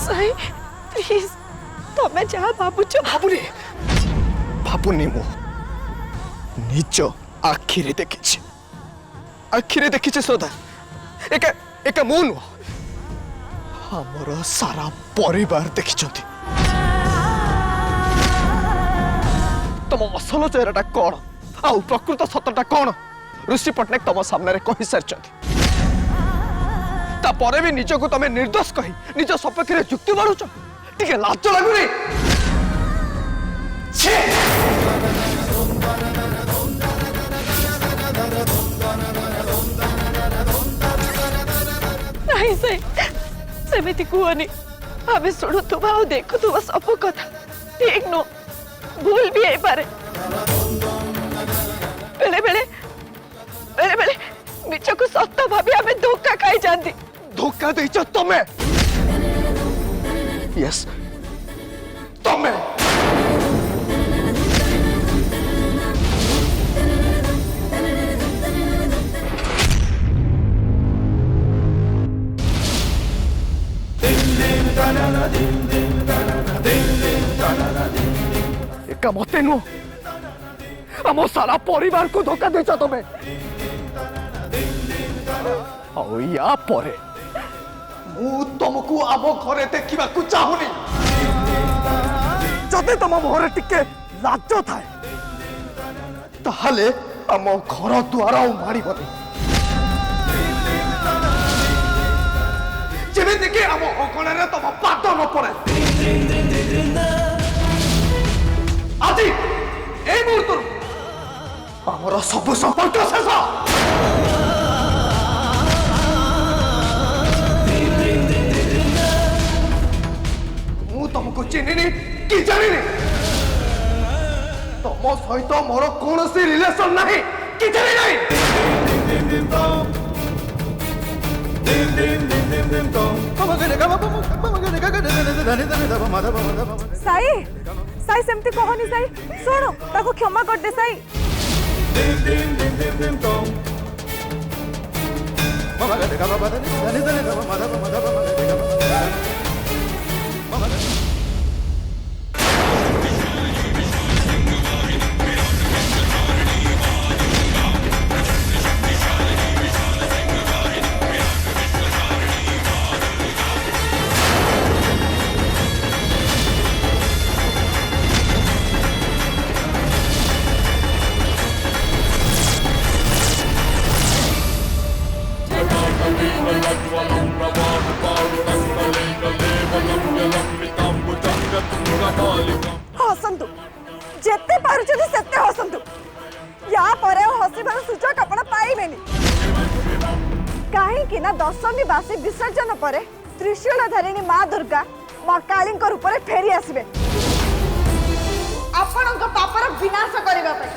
Sai please तमें जहाँ भावुच भावुनी भावुनी मु निज आखिरे देखी श्रद्धा एक एक मु नुह हमर सारा परिवार देखी तुम असल चेहराटा कौन आउ प्रकृत सतटा कौन ऋषि पट्टनायक तुम सामने कही सारी तापर भी निजको तुम निर्दोष कही निज सपक्ष जुक्ति बाढ़ुच टे लाज लगुनि नहीं से सेमिति कहनी आमे शुणुवा और देखुवा सब कथा ठीक नो भूल भी है पारे बेले बेले बेले बेले निज को सत्य भाभी आमे धोखा खाई जाती धोखा देच तमे यस तमे एका मते नु आम सारा परिवार को धोखा देच तमे या परे मु तुमको आम घरे देखा चाहूनी जदि तुम मुहर टिके लाज थाए ताहले आम घर द्वार माड़बनी जमीक आम अगणे तुम पाद न पड़े आज ए मुहूर्त आमर सब संपर्क शेष तुमको चिन्हिनी कि जानिनी तुम सहित मोर कौन सी रिलेशन नहीं कि जानी नहीं साई साई सेमती कहनी साई सुनो ताको क्षमा कर दे साई हसंतु जेते पारुचନ୍ତି सेते हसंतु या परे हसिबार सुजोग आपण पाइबेनी काहे कि ना दशमी बासी विसर्जन परे त्रिशूल धरिणी मां दुर्गा मां काली रूप में फेरी आसबे आपणक पापर विनाश करबा पे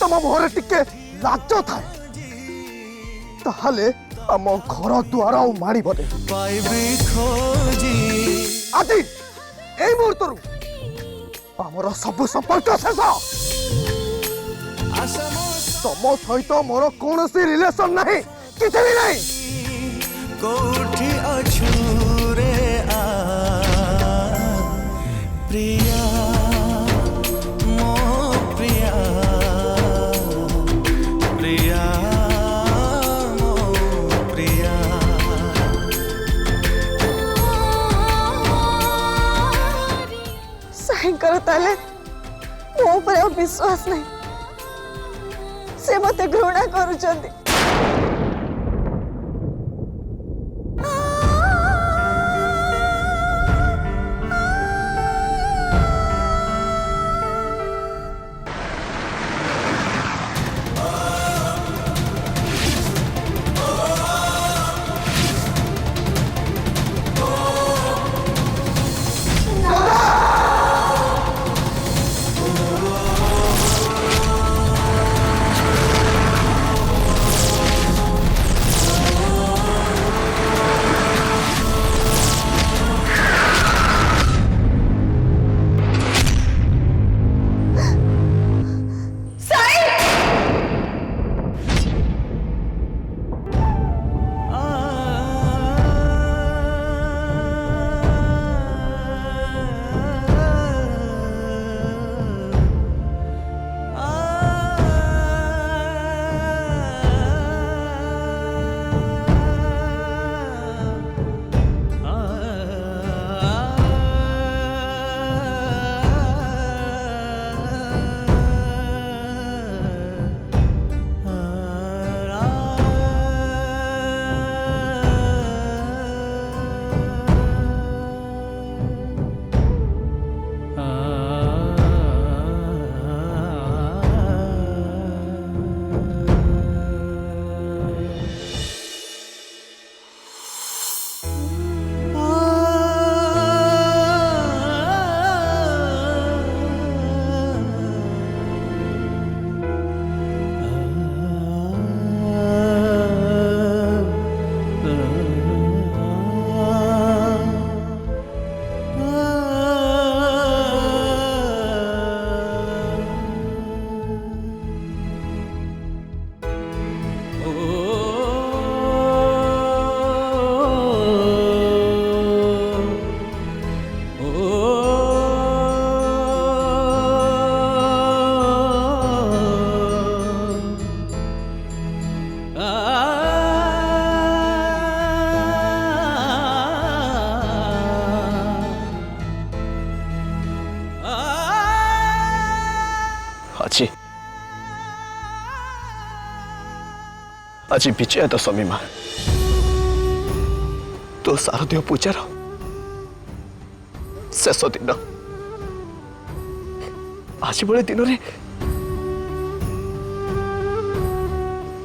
तुम मुहर टिके लाज थाए ताहले आम घर द्वार माड़बनी आज ए मुहूर्त आमर सब संपर्क शेष तुम सहित मोर कौन सी रिलेशन नहीं किसी भी नहीं कोठी अछुरे आ प्रिया मो प्रिया प्रिया मो प्रिया साई कर ताले मो पर अब विश्वास नहीं से मते घृणा करूचंती आज विजया दशमी माँ तो शारदीय पूजार शेष दिन आज बड़े दिन रे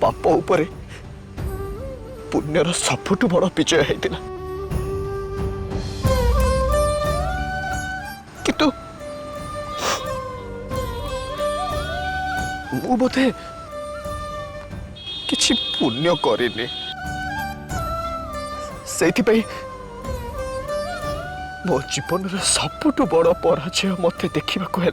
पाप उपरे पुण्यर सबुठु बड़ विजय होता किंतु मु बोधे किछि पुण्य करिनी सेथिपई मो जीवन सबुठु बड़ पराजय मते देखा है।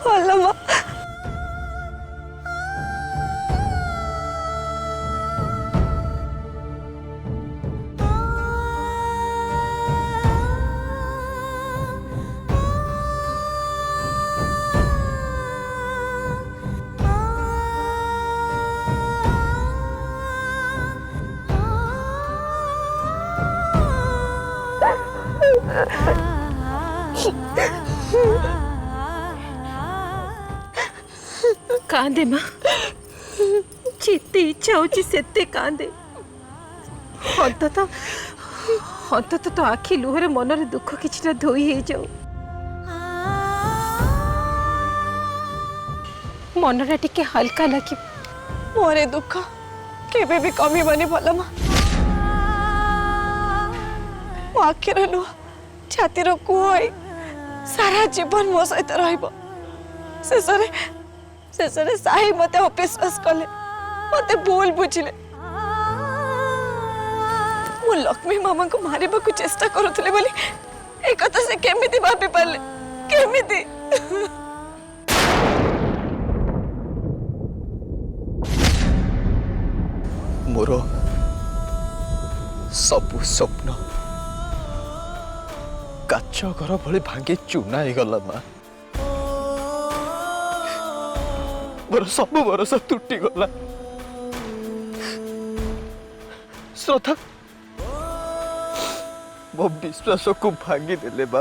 ଭଲ ମା कांदे माँ जिते इच्छा हो सेते कांदे अंतत तो आखि लुहरे मनरे दुख किछटा धोई हे जाऊ मनरा टिके हल्का लगे मोरे दुख केबे भी कमी बनी भल माँ मो आखिर लुह छातीर कुह सारा जीवन मो सहित रहिबो शेषरे साही मते अविश्वास कले मते भूल बुझिले मु लक्ष्मी मामा को मारिबा को चेष्टा करुथले बोली ए कथा से केमिति भाबी पाले केमिति मोर सबु स्वप्न काच घर भली भांगी चूना हो गला माँ मोर सब भरोसा तुटी गला श्रद्धा मो विश्वास को भांगी देले बा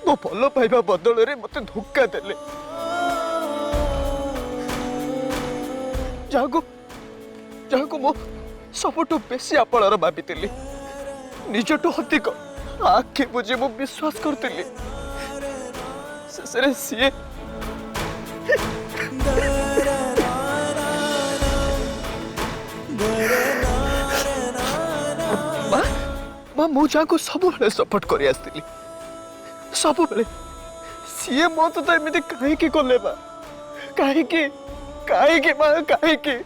मो भल पाइबा बदल रे मते धोखा देले जाको मो सबुठु बेसी आपणार भाभी निजटू अधिक आखि बुझे मो विश्वास करती शेषरे सीए माँ मु को सब सपोर्ट कर सब सीए मो तो एमती कहीं कले बा कहीं माँ कहीं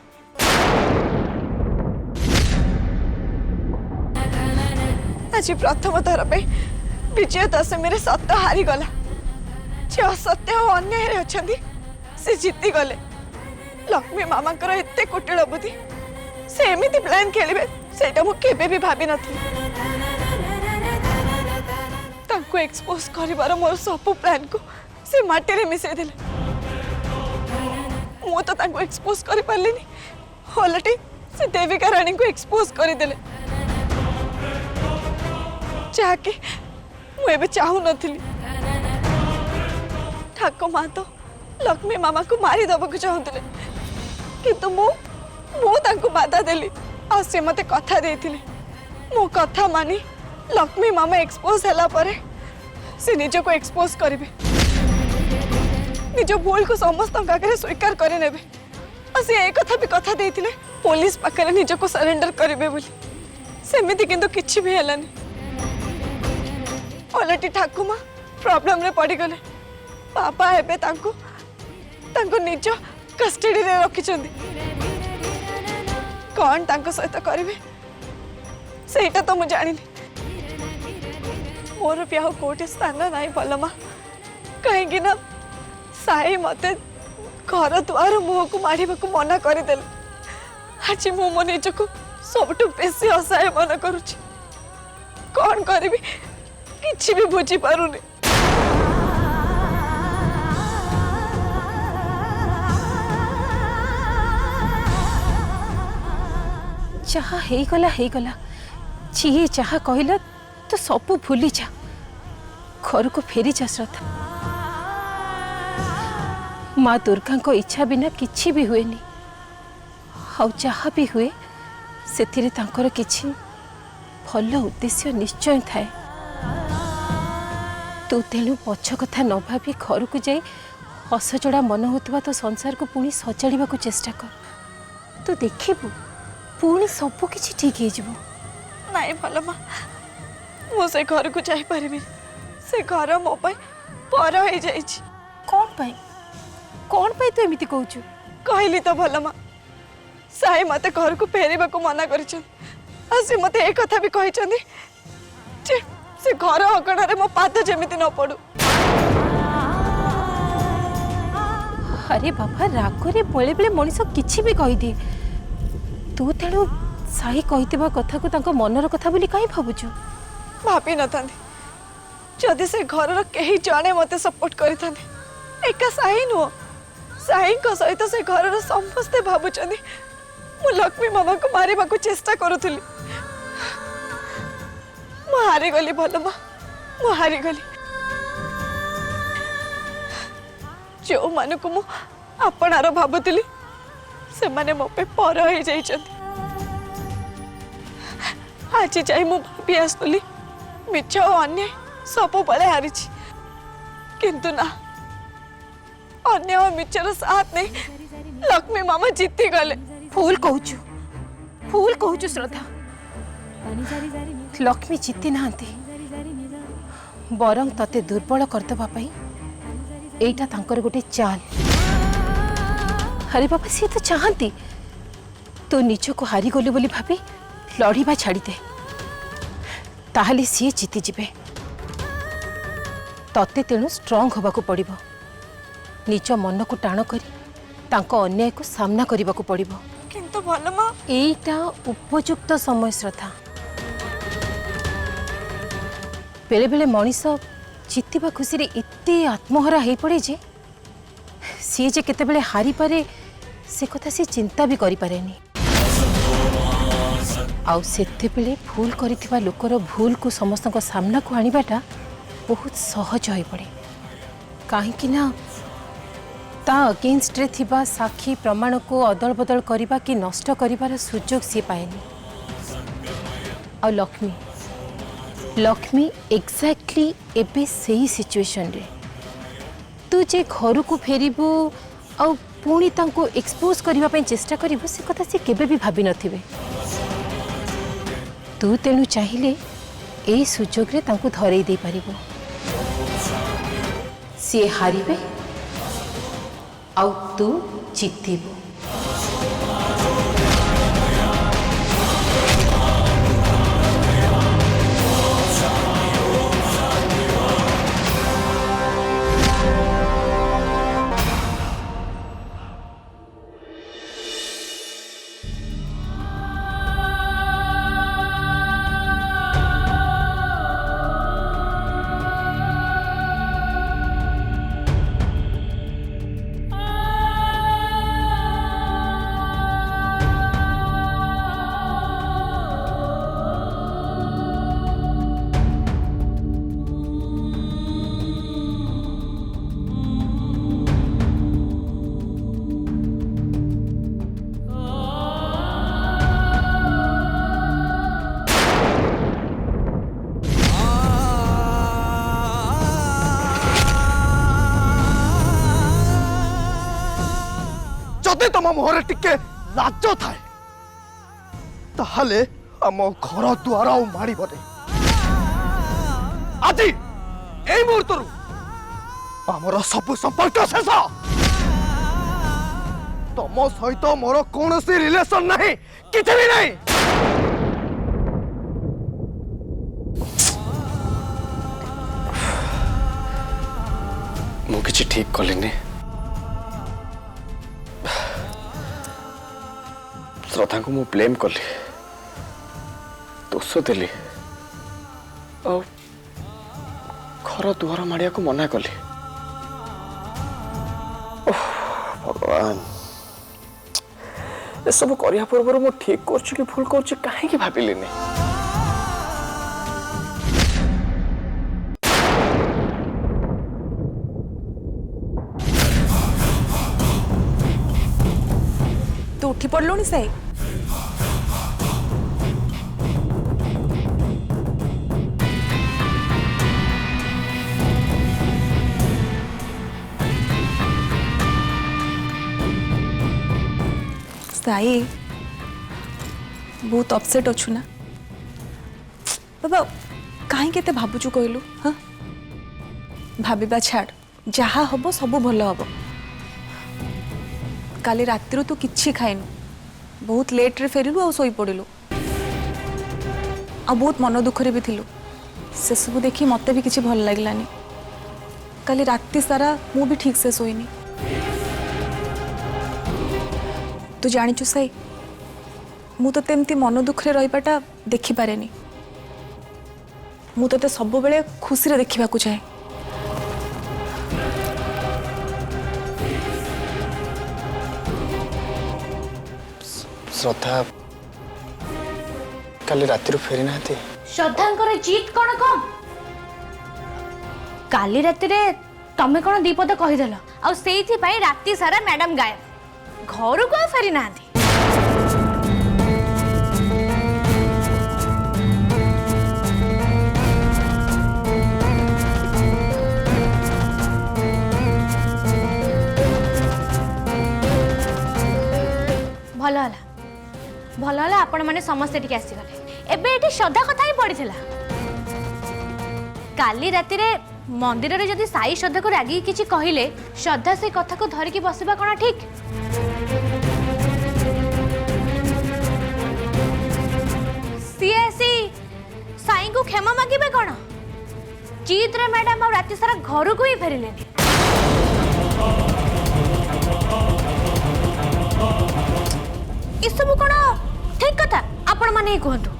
आज प्रथम थर पे विजय दशमी सत्य हारी गला जे असत्य और अन्याय अच्छी से जीति गले लक्ष्मी मामा एते कुटिल बुद्धि से एमती प्लान खेलिबे सेटा मु केबे भी भाबी नथि तांको एक्सपोज करिवार मोर सब प्लान को से माटी रे मिसै देले मु तो तांको एक्सपोज करि पारलिनी ओलटी से देविका रानी को एक्सपोज करि देले जाके मुझे चाहू नथिली ठाकुर माँ तो लक्ष्मी मामा को मारी दबा को चाहूले किंतु मु बाधा देली आ से मते कथा देथिले मो कथा मानी लक्ष्मी मामा एक्सपोज हैला परे से निज को एक्सपोज करिवे निज भूल को समस्त आगे स्वीकार करे नेबे आ से ए कथा भी कथा देथिले पुलिस पाखरे निज को सरेंडर करिवे बोली सेमिति किंतु किछि भी हैलानी ओलटी ठाकुमा प्रॉब्लम रे पड़ी गले पापा एबे तांको निज कस्टडी रे रखिछंदी कौन तांको सहित करिवे सेटा तो मु जानिनी मोर भी आउ कोटे स्थान नहीं भलमा कहीं ना साई मते घर द्वार मुह को मारिबा को मना करदेल आज मु मो निजको सबटु बेसी असहाय मन करुछि कौन करिबी किछि भी बुझी पारुनी जहाँ हो गला जी जहाँ कहला तो सब भूली जा घर को फेरी जा श्रद्धा माँ दुर्गा को इच्छा बिना किछि भी हुएनी आउ जहाँ भी हुए से तांकर किछि भल उद्देश्य निश्चय थाए तू तेणु पछ कथा न भाभी घर को जाई हसचड़ा मन होता तो संसार को पुणी सजाड़ा को चेष्टा कर तू देखिबू पुणी सब किछि ठीक हो जिवो नहीं भलमा मु से घर को जाई परिबी से घर मो पाई पर हो जाइछि कौन पाई तू एमिति कहूचु कहली तो भलमा साई मते घर को फेरिबा को मना करिछन आ से मते एक कथा भी कहिछंदी जे से घर अगणा रे मो पाद जेमिति न पडू अरे बाबा रागरे बेले बेले मनीष किछि भी कहि दे तू तेणु साई कहितबा कथा को तांको मनर कथा बोली काई भाबुछु भाभी न थांदी जदि से घर कहीं जड़े मते सपोर्ट करिथांदी एका साई नुह साई को सहित से घर समस्ते भाबुचंदी मु लक्ष्मी मामा को मारिबा को चेष्टा करूथली मु हारी गली भलमा मु हारी गली जो मान को मु आपणार भाबुतली से माने मो पे पर हो जाइछंती आज जाई मु भाभी आसुली मिछ और अन्याय सब बड़े हारी किंतु ना अन्य और मिछर साथ नहीं लक्ष्मी मामा जीती गले फूल कहूचु श्रद्धा लक्ष्मी जीति नांती बरं तते दुर्बल करदबा पई एटा तांकर गोटे चाल अरे बाबा सी तो चाहती तो निज को हारी गली बोली भाभी लड़ीबा छाड़ी दे ताहले सी जीति जिबे तते तेणु स्ट्रॉन्ग होबाकू पड़िबो निज मन को टाण करी तांको अन्याय को सामना करबाकू पड़िबो किंतु भलमा एटा उपयुक्त समय श्रद्धा बेले बेले मनीष जितवा खुशी रे एते आत्महरा हो पड़े जे सी जे केतेबेले हारी पारे से कथा सी चिंता भी करि पारेनी आउ सेते बेले भूल करिथिबा लोकर भूल को समस्त को सामना को आनिबाटा बहुत सहज हो पड़े कहीं ना ता अगेंस्ट रे थिबा साक्षी प्रमाण को अदल बदल करिबा कि नष्ट करिबार सुजोग सी पाएनी आ लक्ष्मी एक्जाक्टली एबे सही सिचुएशन रे तू जे घर को फेरिबू आ पुणी तांको एक्सपोज करबा पई चेष्टा करिबू से कथा से केबे भी भाबी नथिबे तू तेणु चाहिए ए सुजोग रे तांको धरई दे पारिबो सी हारिबे आउ तू जीतिबो जदि तुम मुहर टिके लाज थाए ताहले आम घर द्वार माड़बनी आज ए मुहूर्त आमर सब संपर्क शेष तुम सहित मोर कौन रिलेशन नहीं किसी भी नहीं। मु किछि ठीक कलिनी। श्रद्धा को मु ब्लेम कली, दोष देली और घर दुआर मारिया को मना कली। भगवान, ये सब करिया पूर्व मु ठीक करछु कि भूल करछु काहे कि भाबिलिनी। तू उठी पड़लुनी से साई बहुत अपसेट अच्छु ना बाबा कहीं केते भाबुचु कहलु। हाँ भाबिबा छाड़, जहा हबो सब भल हबो। काली राति तू किछि खाइनु, बहुत लेट रे फेरिलु आ सोई पड़िलु आ बहुत मन दुखरे भी थिलु। से सब देखी मते भी किछि भल लागलानी। काली राति सारा मु भी ठीक से सोईनी। तू जानिचु साई, मु तो तेमती मन दुखरे रहिबाटा देखि पारेनी। मु तो सब बेले खुशी रे देखिबा को चाहे। श्रद्धा काली राति फेरी ना। श्रद्धांकर जीत कौन कम? काली राति रे तमे कौन दीपद कहीदेल आ सेइथि पई राति सारा मैडम गायब, घर को फेरी ना। भल होला आपण माने समस्ते टिके आसी गले। एबे एठी श्रद्धा कथा ही पड़िथिला। काली राति रे मंदिर रे जदि साई श्रद्धा को रागी किछि कहिले, श्रद्धा से कथा को धरि की बसिबा कोना ठीक? सीएसी साई को क्षमा मागिबे कोन? जीत रे मैडम आ राति सारा घर को ही फेरिलेनी। ई सब कोन ठीक कथा आपण माने ही कहतु।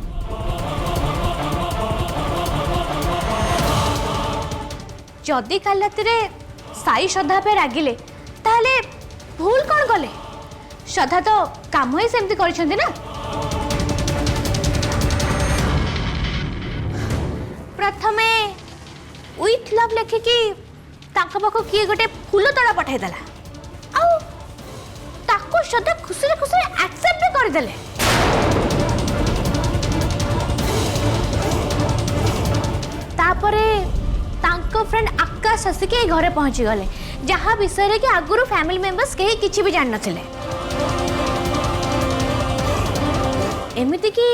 जदि काल राति रे साई श्रद्धा पे रागिले ताहले भूल कौन कले? श्रद्धा तो काम ही सेमती करिसेंती ना। प्रथमे विथ लव लेखिकी तांका पाखो किए गोटे फूल तोड़ा पठाई देला आ ताको श्रद्धा खुशी एक्सेप्ट भी कर देले। तापरे तांको फ्रेंड आकाश आसिके घरे पहुंची गले, जहाँ विषय रे कि आगुरु फैमिली मेंबर्स कहीं किछि भी जान नथिले। एमिति कि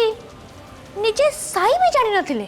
निजे साई भी जानि नथिले।